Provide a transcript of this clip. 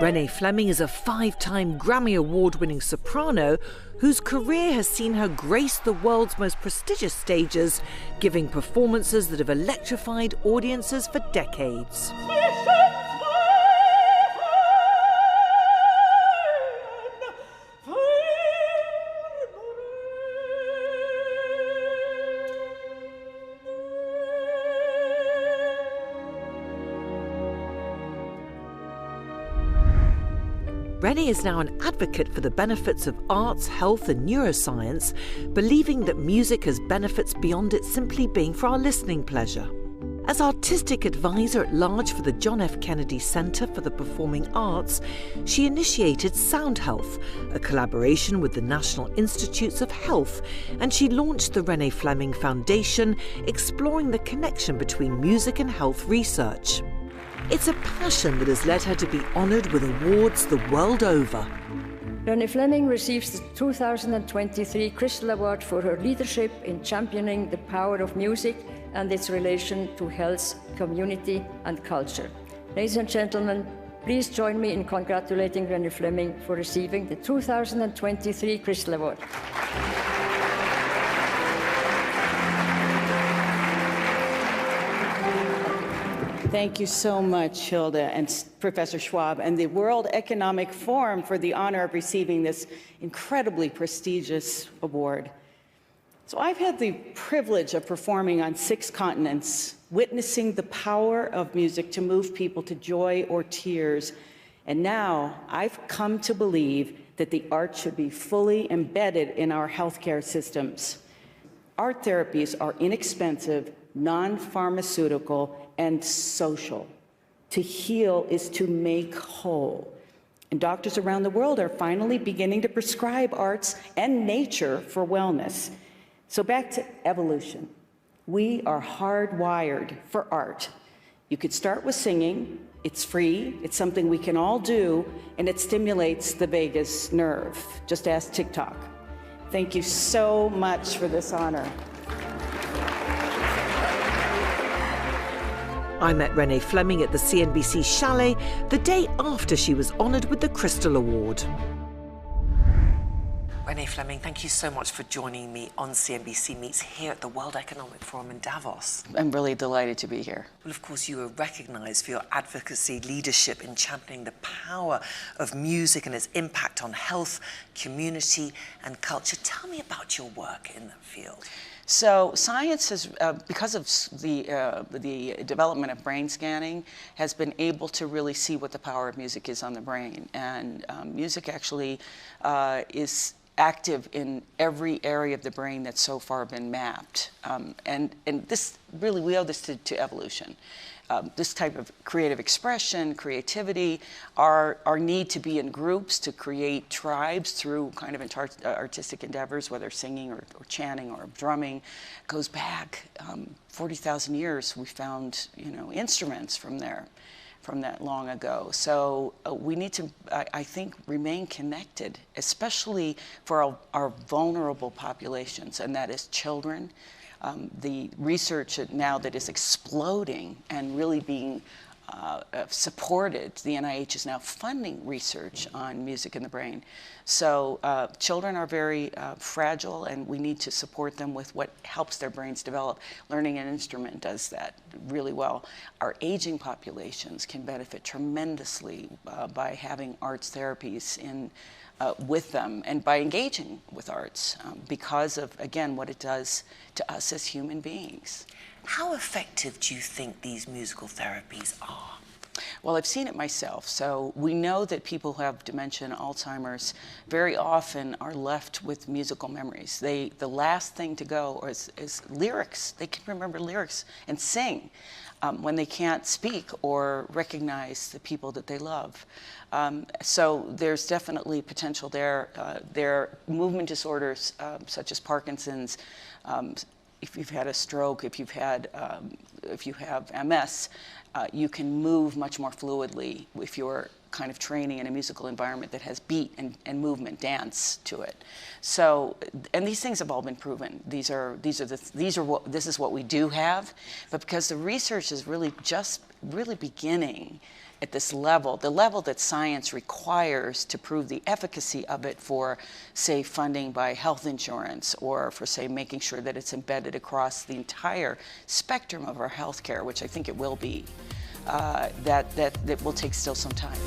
Renée Fleming is a 5-time Grammy Award-winning soprano whose career has seen her grace the world's most prestigious stages, giving performances that have electrified audiences for decades. Renée is now an advocate for the benefits of arts, health and neuroscience, believing that music has benefits beyond it simply being for our listening pleasure. As artistic advisor at large for the John F. Kennedy Center for the Performing Arts, she initiated Sound Health, a collaboration with the National Institutes of Health, and she launched the Renée Fleming Foundation, exploring the connection between music and health research. It's a passion that has led her to be honoured with awards the world over. Renée Fleming receives the 2023 Crystal Award for her leadership in championing the power of music and its relation to health, community and culture. Ladies and gentlemen, please join me in congratulating Renée Fleming for receiving the 2023 Crystal Award. Thank you so much, Hilda and Professor Schwab, and the World Economic Forum for the honor of receiving this incredibly prestigious award. So I've had the privilege of performing on 6 continents, witnessing the power of music to move people to joy or tears. And now I've come to believe that the arts should be fully embedded in our healthcare systems. Art therapies are inexpensive, non-pharmaceutical, and social. To heal is to make whole. And doctors around the world are finally beginning to prescribe arts and nature for wellness. So back to evolution. We are hardwired for art. You could start with singing. It's free. It's something we can all do, and it stimulates the vagus nerve. Just ask TikTok. Thank you so much for this honor. I met Renée Fleming at the CNBC Chalet the day after she was honoured with the Crystal Award. Renée Fleming, thank you so much for joining me on CNBC Meets here at the World Economic Forum in Davos. I'm really delighted to be here. Well, of course, you are recognised for your advocacy, leadership in championing the power of music and its impact on health, community and culture. Tell me about your work in that field. So science has, because of the development of brain scanning, has been able to really see what the power of music is on the brain. And music actually is active in every area of the brain that's so far been mapped. And this really, we owe this to evolution. This type of creative expression, creativity, our need to be in groups, to create tribes through kind of artistic endeavors, whether singing or chanting or drumming, goes back 40,000 years. We found, instruments from there, from that long ago. So we need to, I think, remain connected, especially for our vulnerable populations, and that is children. The research now that is exploding and really being supported, the NIH is now funding research on music in the brain. So children are very fragile, and we need to support them with what helps their brains develop. Learning an instrument does that really well. Our aging populations can benefit tremendously by having arts therapies with them and by engaging with arts because of, again, what it does to us as human beings. How effective do you think these musical therapies are? Well, I've seen it myself. So we know that people who have dementia and Alzheimer's very often are left with musical memories. The last thing to go is lyrics. They can remember lyrics and sing when they can't speak or recognize the people that they love. So there's definitely potential there. There are movement disorders such as Parkinson's. If you've had a stroke, if you have MS, you can move much more fluidly if you're kind of training in a musical environment that has beat and movement, dance to it. So, and these things have all been proven. This is what we do have, but because the research is really just beginning at this level, the level that science requires to prove the efficacy of it for, say, funding by health insurance, or for, say, making sure that it's embedded across the entire spectrum of our healthcare, which I think it will be, that will take still some time.